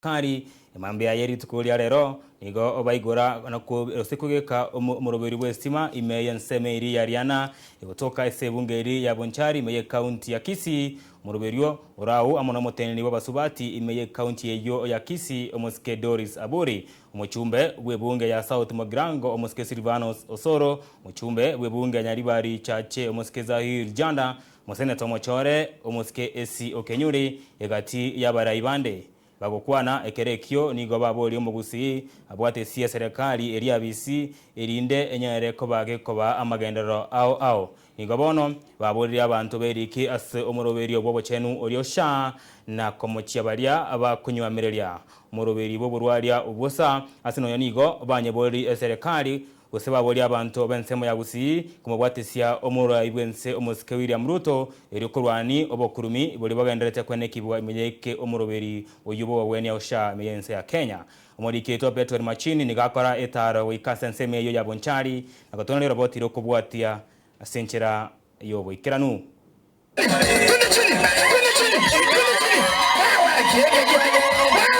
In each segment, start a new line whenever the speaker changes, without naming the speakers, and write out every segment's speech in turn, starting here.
kari imambia yeri tukulia rero nigo obaigora nakusikugeka umuroberi westima imeya nsemeri yariana igotoka esebungeri ya Bonchari imeye county ya Kisii muroberio urau amona moteneni wabasubati imeye county yeyo ya Kisii omoske Doris Aburi umuchumbe webunge ya South Mogrango omoske Silvanos Osoro umuchumbe webunge ya Nyaribari Chache omoske Zahir Janda Moseneto Mochore omoske Esi Okenyuri egati ya Baraibande bagokwana ekerekyo nigo baboli omugusi abwate sia serikali eri abisi erinde enyere ko bagekoba amagendero ao nigo bono baboli abantu beriki ase omuroberi obwobochenu oriosha na komochia balia abakunywamereria omuroberi boburwaria ubusa asino nigo banyeboli serikali useba boli abantu bensemo ya gusi kumubwatesia omura ibwense omuske William Ruto erikurwani obokurumi boli bagenderete kwenekibwa imyeke omuroberi oyubo wawene osha miyense ya Kenya omurike to Petro Machini nigakora etaro wikasense meyo ya Bonchari nagatona roboti rokubwatia asenchera yobo ikiranu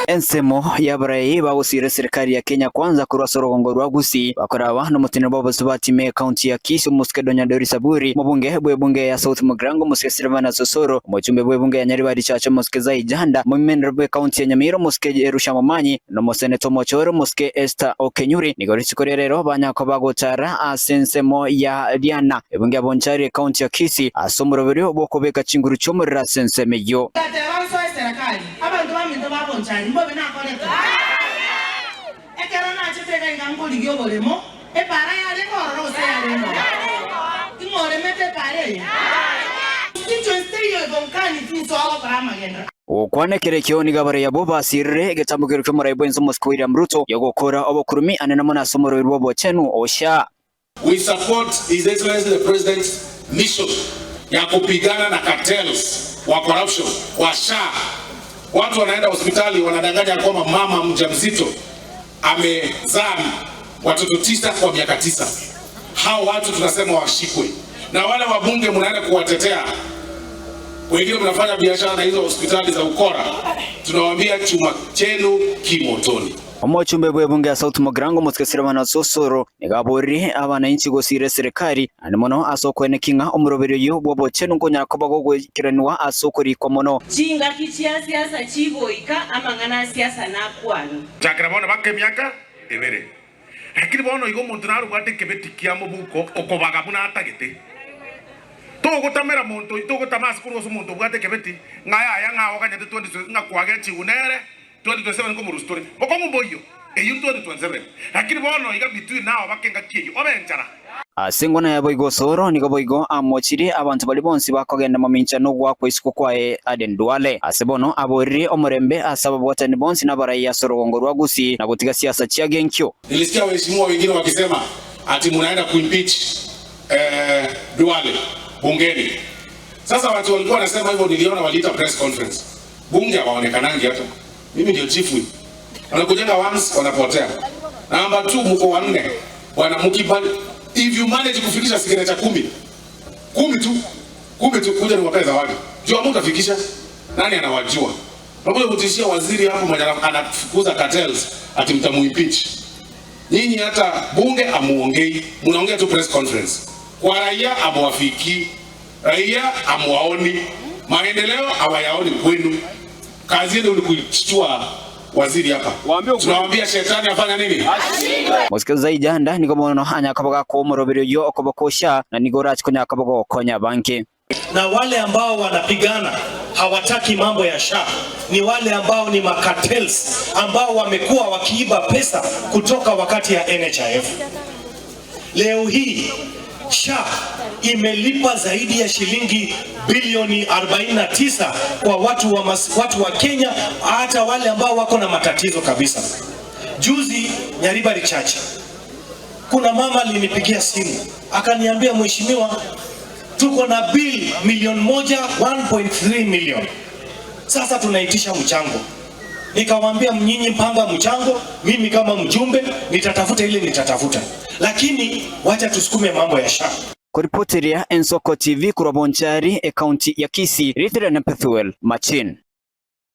ensemo yabrayi bawusire serikali ya Kenya kwanza kurwasoro rwa gusi bakoraba no mutino babasubati me county ya Kisii umuske Doris Aburi mubunge bwebunge ya South Mogrango umuske Silvanos Osoro umuchumbe bwebunge ya Nyaribari Chache umuske Zahir Janda mumenere county ya Nyamira umuske Rushamomanyi no Moseneto Mochore umuske Esther Okenyuri nigorisikorera rero banyako bagotara asensemo ya Diana ebunge ya Bonchari county ya Kisii asomuroberi obokobeka chinguru cyomurira sensemeyo
serikali abantu baminto babonchari mbobe nakoleka ekero nachiteka ingangoli gyobolemo epara yale kororo oseyalemo ingore mete pare kincho steyo bonkani tinso abo paramagenda
okwanekere kioni gabare yabo basirire getambugero cyo murayibwe nzo Moscow William Ruto yogokora obokurumi anena mona somoro rwobo chenu osha.
We support His Excellency the President's mission ya kupigana na cartels wa corruption wa SHA. Watu wanaenda hospitali wanadanganya kwamba mama mjamzito amezaa watoto 9 kwa miaka 9. Hao watu tunasema washikwe. Na wale wabunge mnaenda kuwatetea. Wengine mnafanya biashara na hizo hospitali za ukora. Tunawaambia chuma chenu kimotoni.
Omochumbe bwebunge ya South Mogrango umuske Silvanos Osoro nigabori abananchi gosire serikali animono asokwe kinga omuroberi yo bwobochenu ngonya kobago kiranwa asokori komono
jinga kichiasiasa chiboika amangana siasa nakwano
chakrabona bakke myaka ebere akiri bono igo muntu naru bwate kebetikia mubuko okobaga buna atagete to gotamera muntu to gotamasi kuruso muntu bwate kebeti ngaya yanga wakanyete 20 ngakwage chigunere 2027 ko mu story boko mboyo eyu 2027 lakini bono iga between nao bakenga kiyo obenjara
asengona yabo igosoro nigo boigo amochiri abantu bali bonsi bakogenda mu minchano gwa kwisuko kwa Aden Duale asebono aborire omurembe asaba botani bonsi nabarayi asorogongo rwa gusi na gutiga siasa chia genkyo.
Nilisikia waheshimiwa wengine wakisema ati mnaenda kuimpeach Duale bungeni. Sasa watu walikuwa wanasema hivyo, niliona waliita press conference bunge hawaonekanangi hata. Mimi ndio chief whip. Wanakujenga once wanapotea. Number 2 mko wanne. Bwana mkibali if you manage kufikisha signature 10 tu kuja niwape zawadi. Jua mtu afikisha nani anawajua. Nakuja kutishia waziri hapo mmoja anafukuza cartels ati mtamuimpeach. Nyinyi hata bunge amuongei, mnaongea tu press conference. Kwa raia amwafiki, raia amwaoni, maendeleo hawayaoni kwenu. Kazi yenu ni kuchukua waziri hapa. Tunawaambia shetani afanya nini?
Moske Zahir Janda nigo mono hanya kabaga ko moroberi yo okobokosha na nigora chikonya kabago konya banki.
Na wale ambao wanapigana hawataki mambo ya SHA ni wale ambao ni makartels ambao wamekuwa wakiiba pesa kutoka wakati ya NHIF. Leo hii SHA imelipa zaidi ya shilingi bilioni 49 kwa watu wa Kenya, hata wale ambao wako na matatizo kabisa. Juzi Nyaribari Chache, kuna mama alinipigia simu akaniambia, mheshimiwa, tuko na bill milioni 1.3 million. Sasa tunaitisha mchango. Nikamwambia, mnyinyi mpanga mchango, mimi kama mjumbe nitatafuta ile nitatafuta. Lakini wacha tusukume mambo ya SHA.
Kuripotiria Ensoko TV kura Bonchari, county ya Kisii, Rithira na Pethuel, Machin.